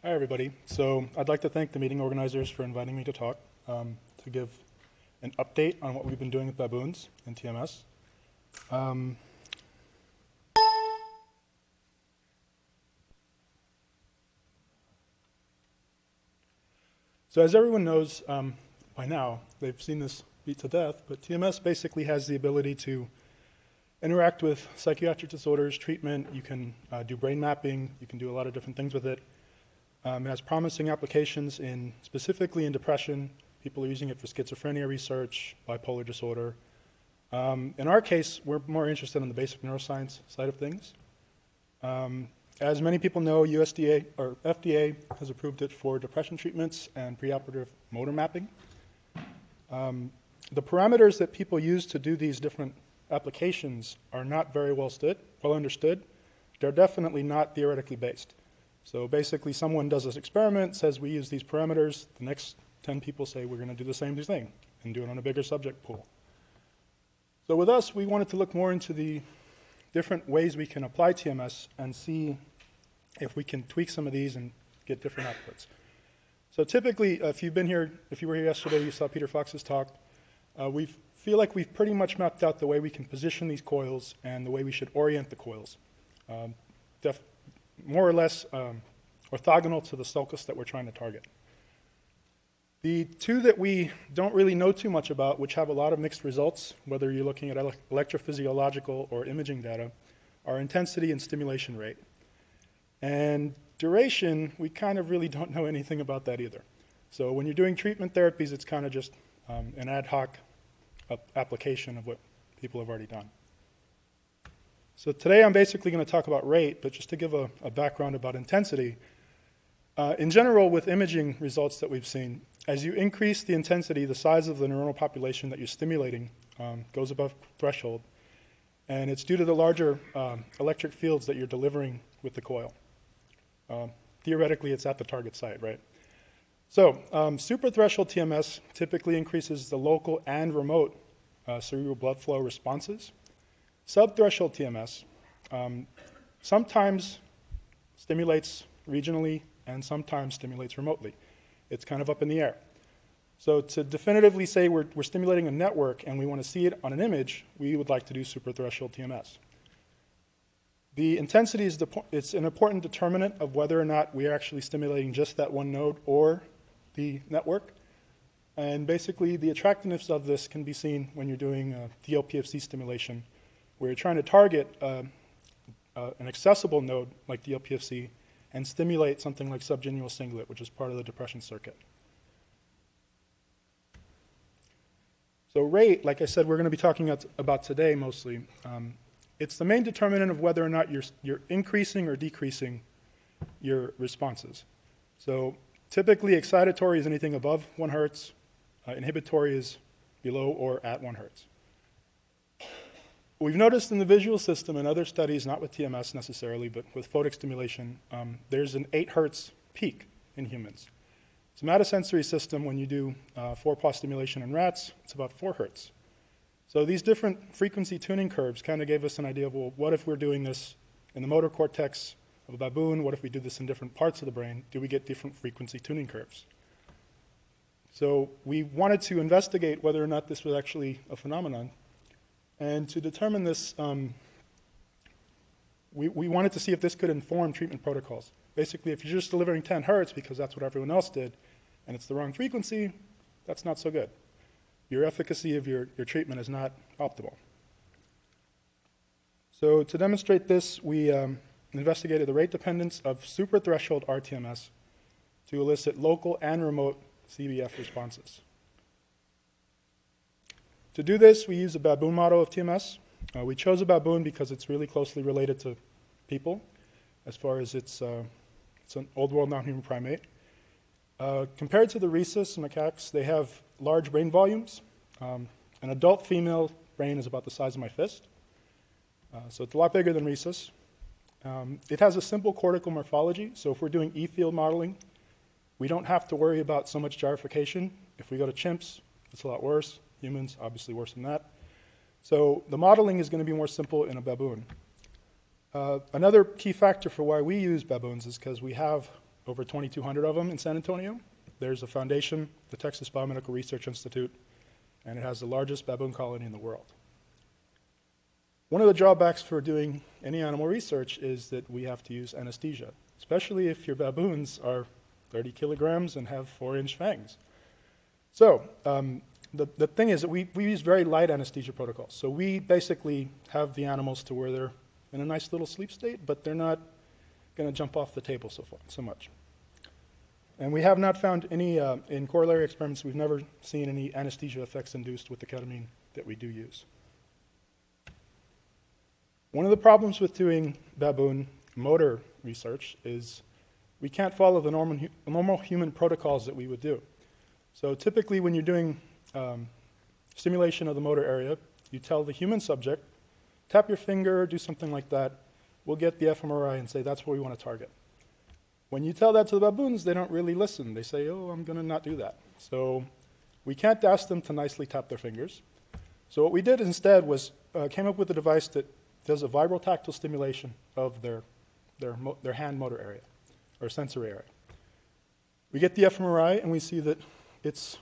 Hi, everybody. So I'd like to thank the meeting organizers for inviting me to talk, to give an update on what we've been doing with baboons and TMS. So as everyone knows by now, they've seen this beat to death, but TMS basically has the ability to interact with psychiatric disorders, treatment. You can do brain mapping. You can do a lot of different things with it. It has promising applications specifically in depression. People are using it for schizophrenia research, bipolar disorder. In our case, we're more interested in the basic neuroscience side of things. As many people know, FDA has approved it for depression treatments and preoperative motor mapping. The parameters that people use to do these different applications are not very well understood. They're definitely not theoretically based. So basically, someone does this experiment, says we use these parameters. The next 10 people say we're going to do the same thing and do it on a bigger subject pool. So with us, we wanted to look more into the different ways we can apply TMS and see if we can tweak some of these and get different outputs. So typically, if you were here yesterday, you saw Peter Fox's talk. We feel like we've pretty much mapped out the way we can position these coils and the way we should orient the coils. More or less orthogonal to the sulcus that we're trying to target. The two that we don't really know too much about, which have a lot of mixed results, whether you're looking at electrophysiological or imaging data, are intensity and stimulation rate. And duration, we kind of really don't know anything about that either. So when you're doing treatment therapies, it's kind of just an ad hoc application of what people have already done. So today I'm basically going to talk about rate, but just to give a background about intensity. In general, with imaging results that we've seen, as you increase the intensity, the size of the neuronal population that you're stimulating goes above threshold, and it's due to the larger electric fields that you're delivering with the coil. Theoretically, it's at the target site, right? So suprathreshold TMS typically increases the local and remote cerebral blood flow responses. Subthreshold TMS sometimes stimulates regionally and sometimes stimulates remotely. It's kind of up in the air. So to definitively say we're stimulating a network and we want to see it on an image, we would like to do suprathreshold TMS. The intensity it's an important determinant of whether or not we are actually stimulating just that one node or the network. And basically, the attractiveness of this can be seen when you're doing DLPFC stimulation, where you're trying to target an accessible node like DLPFC and stimulate something like subgenual singlet, which is part of the depression circuit. So rate, like I said, we're going to be talking about today mostly. It's the main determinant of whether or not you're increasing or decreasing your responses. So typically, excitatory is anything above 1 hertz. Inhibitory is below or at 1 hertz. We've noticed in the visual system and other studies, not with TMS necessarily, but with photic stimulation, there's an 8 hertz peak in humans. Somatosensory system, when you do 4-paw stimulation in rats, it's about 4 hertz. So these different frequency tuning curves kind of gave us an idea of, well, what if we're doing this in the motor cortex of a baboon? What if we do this in different parts of the brain? Do we get different frequency tuning curves? So we wanted to investigate whether or not this was actually a phenomenon. And to determine this, we wanted to see if this could inform treatment protocols. Basically, if you're just delivering 10 hertz because that's what everyone else did, and it's the wrong frequency, that's not so good. Your efficacy of your treatment is not optimal. So to demonstrate this, we investigated the rate dependence of suprathreshold rTMS to elicit local and remote CBF responses. To do this, we use a baboon model of TMS. We chose a baboon because it's really closely related to people, as far as it's an old world non-human primate. Compared to the rhesus and macaques, they have large brain volumes. An adult female brain is about the size of my fist, so it's a lot bigger than rhesus. It has a simple cortical morphology, so if we're doing E-field modeling, we don't have to worry about so much gyrification. If we go to chimps, it's a lot worse. Humans, obviously worse than that. So the modeling is going to be more simple in a baboon. Another key factor for why we use baboons is because we have over 2,200 of them in San Antonio. There's a foundation, the Texas Biomedical Research Institute, and it has the largest baboon colony in the world. One of the drawbacks for doing any animal research is that we have to use anesthesia, especially if your baboons are 30 kilograms and have 4-inch fangs. So the thing is that we use very light anesthesia protocols. So we basically have the animals to where they're in a nice little sleep state, but they're not going to jump off the table so much. And we have not found any, in corollary experiments, we've never seen any anesthesia effects induced with the ketamine that we do use. One of the problems with doing baboon motor research is we can't follow the normal human protocols that we would do. So typically when you're doing stimulation of the motor area, you tell the human subject, tap your finger, do something like that. We'll get the fMRI and say that's what we want to target. When you tell that to the baboons, they don't really listen. They say, oh, I'm going to not do that. So we can't ask them to nicely tap their fingers. So what we did instead was came up with a device that does a vibrotactile stimulation of their hand motor area, or sensory area. We get the fMRI, and we see that it's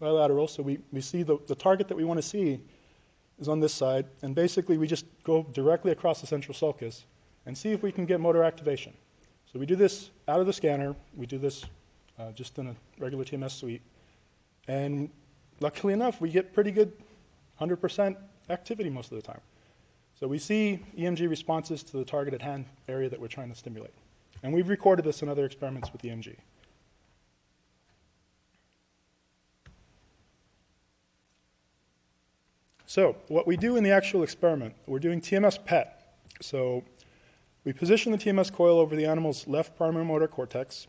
bilateral, so we see the target that we want to see is on this side, and basically we just go directly across the central sulcus and see if we can get motor activation. So we do this out of the scanner, we do this just in a regular TMS suite, and luckily enough, we get pretty good 100% activity most of the time. So we see EMG responses to the targeted hand area that we're trying to stimulate. And we've recorded this in other experiments with EMG. So what we do in the actual experiment, we're doing TMS PET. So we position the TMS coil over the animal's left primary motor cortex,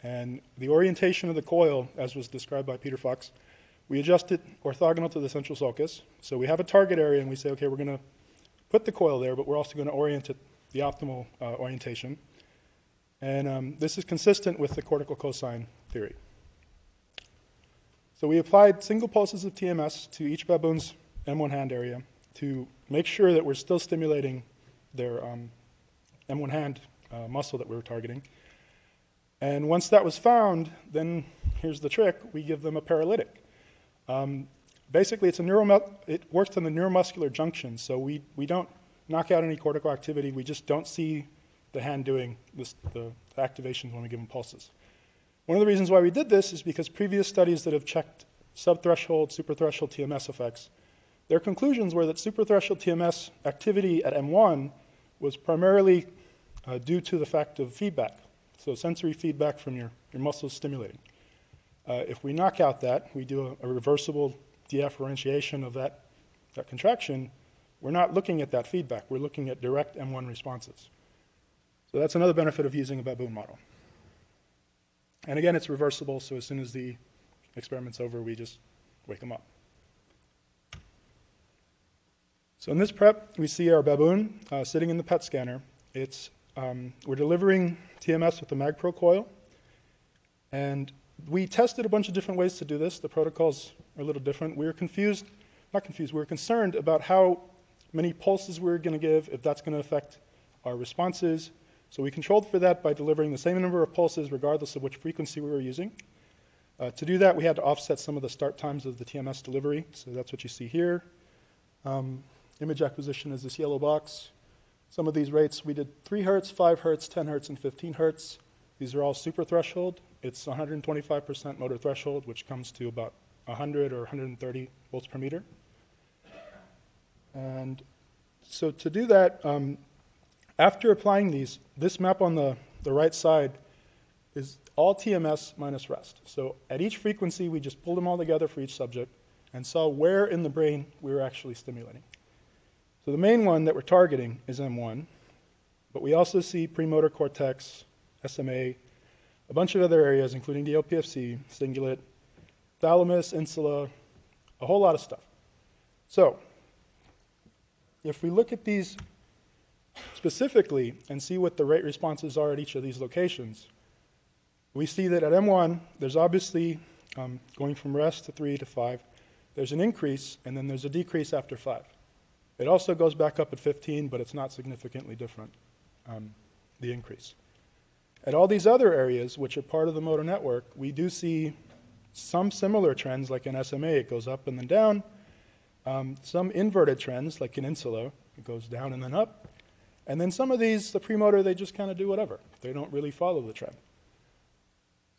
and the orientation of the coil, as was described by Peter Fox, we adjust it orthogonal to the central sulcus. So we have a target area, and we say, okay, we're going to put the coil there, but we're also going to orient it the optimal orientation. And this is consistent with the cortical cosine theory. So we applied single pulses of TMS to each baboon's M1 hand area to make sure that we're still stimulating their M1 hand muscle that we were targeting. And once that was found, then here's the trick, we give them a paralytic. Basically, it works on the neuromuscular junction, so we don't knock out any cortical activity, we just don't see the hand doing the activations when we give them pulses. One of the reasons why we did this is because previous studies that have checked subthreshold, superthreshold TMS effects, their conclusions were that superthreshold TMS activity at M1 was primarily due to the fact of feedback, so sensory feedback from your muscles stimulating. If we knock out that, we do a reversible deafferentiation of that contraction, we're not looking at that feedback, we're looking at direct M1 responses. So that's another benefit of using a baboon model. And again, it's reversible, so as soon as the experiment's over, we just wake them up. So in this prep, we see our baboon sitting in the PET scanner. We're delivering TMS with the MagPro coil, and we tested a bunch of different ways to do this. The protocols are a little different. We were we were concerned about how many pulses we were going to give, if that's going to affect our responses. So we controlled for that by delivering the same number of pulses regardless of which frequency we were using. To do that, we had to offset some of the start times of the TMS delivery. So that's what you see here. Image acquisition is this yellow box. Some of these rates, we did 3 hertz, 5 hertz, 10 hertz, and 15 hertz. These are all super threshold. It's 125% motor threshold, which comes to about 100 or 130 volts per meter. And so to do that, after applying these, this map on the right side is all TMS minus rest. So at each frequency, we just pulled them all together for each subject and saw where in the brain we were actually stimulating. So the main one that we're targeting is M1, but we also see premotor cortex, SMA, a bunch of other areas, including the LPFC, cingulate, thalamus, insula, a whole lot of stuff. So if we look at these specifically and see what the rate responses are at each of these locations, we see that at M1, there's obviously, going from rest to 3 to 5, there's an increase, and then there's a decrease after 5. It also goes back up at 15, but it's not significantly different, the increase. At all these other areas, which are part of the motor network, we do see some similar trends, like in SMA, it goes up and then down. Some inverted trends, like in insula, it goes down and then up. And then some of these, the premotor, they just kind of do whatever. They don't really follow the trend.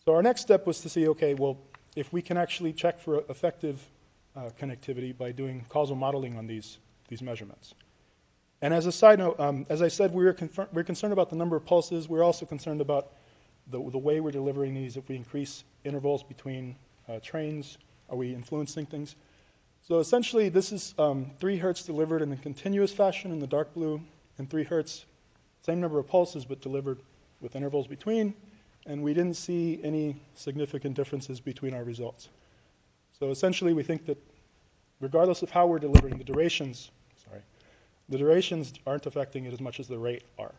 So our next step was to see, okay, well, if we can actually check for effective connectivity by doing causal modeling on these measurements. And as a side note, as I said, we're concerned about the number of pulses. We're also concerned about the way we're delivering these. If we increase intervals between trains, are we influencing things? So essentially, this is 3 hertz delivered in a continuous fashion in the dark blue, and 3 hertz, same number of pulses, but delivered with intervals between. And we didn't see any significant differences between our results. So essentially, we think that regardless of how we're delivering, the durations aren't affecting it as much as the rate are.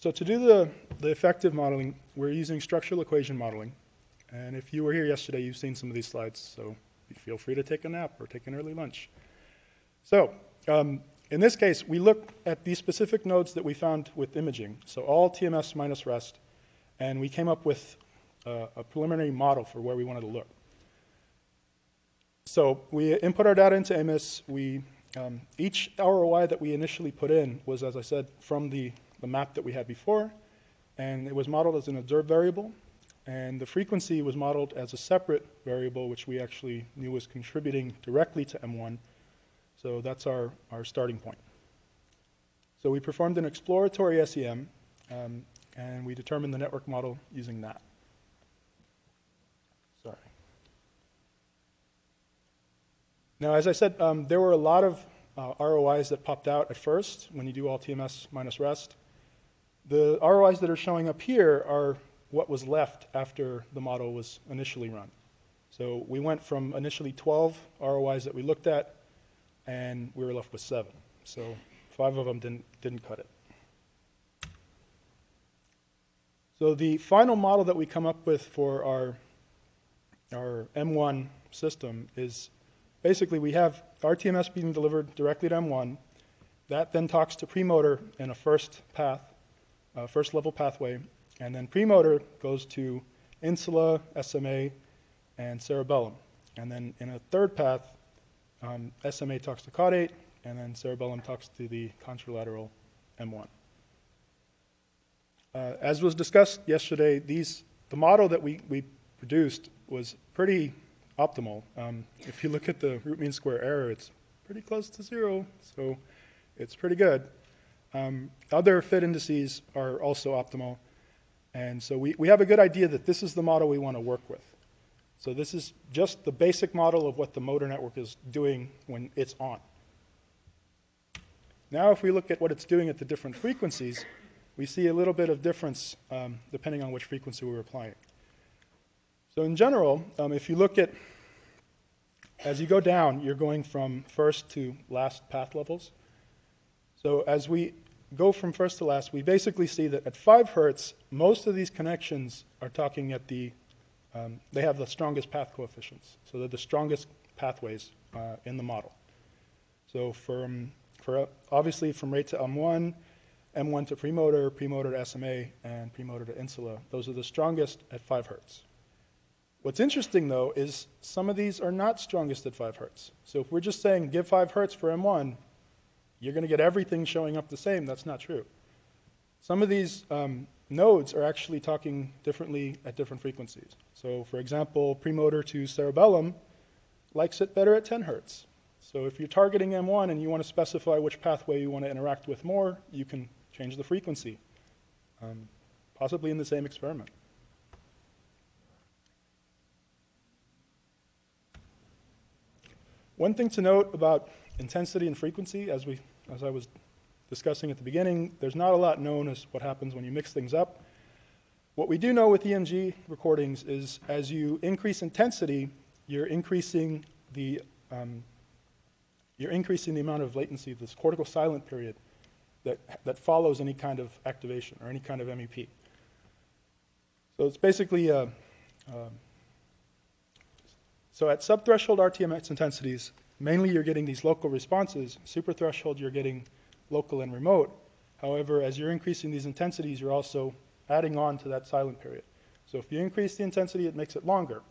So to do the effective modeling, we're using structural equation modeling. And if you were here yesterday, you've seen some of these slides, so feel free to take a nap or take an early lunch. So in this case, we look at these specific nodes that we found with imaging, so all TMS minus rest, and we came up with a preliminary model for where we wanted to look. So we input our data into AMIS. Each ROI that we initially put in was, as I said, from the map that we had before, and it was modeled as an observed variable, and the frequency was modeled as a separate variable, which we actually knew was contributing directly to M1. So that's our starting point. So we performed an exploratory SEM, and we determined the network model using that. Sorry. Now, as I said, there were a lot of ROIs that popped out at first when you do all TMS minus rest. The ROIs that are showing up here are what was left after the model was initially run. So we went from initially 12 ROIs that we looked at, and we were left with 7. So 5 of them didn't cut it. So the final model that we come up with for our M1 system is basically we have rTMS being delivered directly to M1. That then talks to premotor in a first level pathway. And then premotor goes to insula, SMA, and cerebellum. And then in a third path, SMA talks to caudate, and then cerebellum talks to the contralateral M1. As was discussed yesterday, the model that we produced was pretty optimal. If you look at the root mean square error, it's pretty close to 0, so it's pretty good. Other fit indices are also optimal. And so we have a good idea that this is the model we want to work with. So this is just the basic model of what the motor network is doing when it's on. Now if we look at what it's doing at the different frequencies, we see a little bit of difference depending on which frequency we're applying. So in general, if you look at, as you go down, you're going from first to last path levels. So as we go from first to last, we basically see that at 5 hertz, most of these connections are talking at they have the strongest path coefficients. So they're the strongest pathways in the model. So obviously from rate to M1, M1 to premotor, premotor to SMA, and premotor to insula, those are the strongest at 5 hertz. What's interesting, though, is some of these are not strongest at 5 hertz. So if we're just saying give 5 hertz for M1, you're going to get everything showing up the same. That's not true. Some of these nodes are actually talking differently at different frequencies. So for example, premotor to cerebellum likes it better at 10 hertz. So if you're targeting M1 and you want to specify which pathway you want to interact with more, you can change the frequency, possibly in the same experiment. One thing to note about intensity and frequency, as I was discussing at the beginning, there's not a lot known as what happens when you mix things up. What we do know with EMG recordings is as you increase intensity, you're increasing the amount of latency, this cortical silent period that follows any kind of activation or any kind of MEP. So it's basically so at subthreshold rTMS intensities, mainly you're getting these local responses. Superthreshold, you're getting local and remote. However, as you're increasing these intensities, you're also adding on to that silent period. So if you increase the intensity, it makes it longer.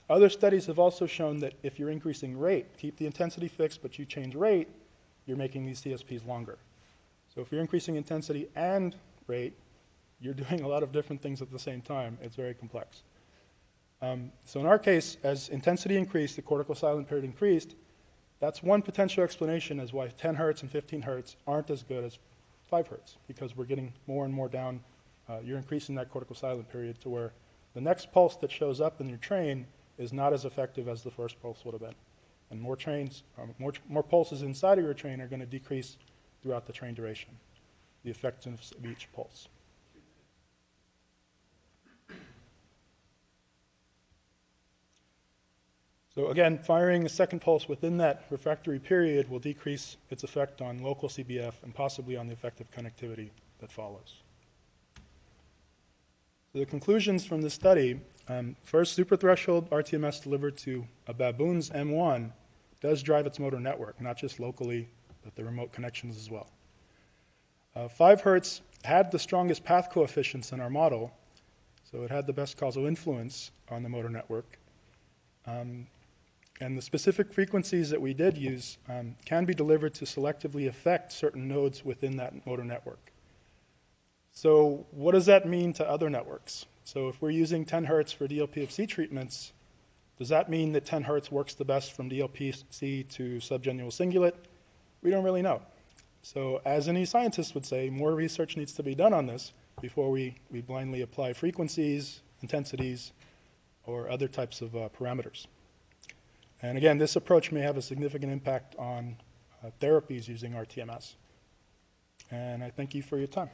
Other studies have also shown that if you're increasing rate, keep the intensity fixed, but you change rate, you're making these CSPs longer. So if you're increasing intensity and rate, you're doing a lot of different things at the same time. It's very complex. So in our case, as intensity increased, the cortical silent period increased. That's one potential explanation as why 10 hertz and 15 hertz aren't as good as 5 hertz, because we're getting more and more down. You're increasing that cortical silent period to where the next pulse that shows up in your train is not as effective as the first pulse would have been. And more trains, more pulses inside of your train are going to decrease throughout the train duration, the effectiveness of each pulse. So again, firing a second pulse within that refractory period will decrease its effect on local CBF and possibly on the effective connectivity that follows. So the conclusions from this study, first, superthreshold rTMS delivered to a baboon's M1 does drive its motor network, not just locally, but the remote connections as well. 5 hertz had the strongest path coefficients in our model, so it had the best causal influence on the motor network. And the specific frequencies that we did use can be delivered to selectively affect certain nodes within that motor network. So what does that mean to other networks? So if we're using 10 hertz for DLPFC treatments, does that mean that 10 hertz works the best from DLPFC to subgenual cingulate? We don't really know. So as any scientist would say, more research needs to be done on this before we blindly apply frequencies, intensities, or other types of parameters. And again, this approach may have a significant impact on therapies using rTMS. And I thank you for your time.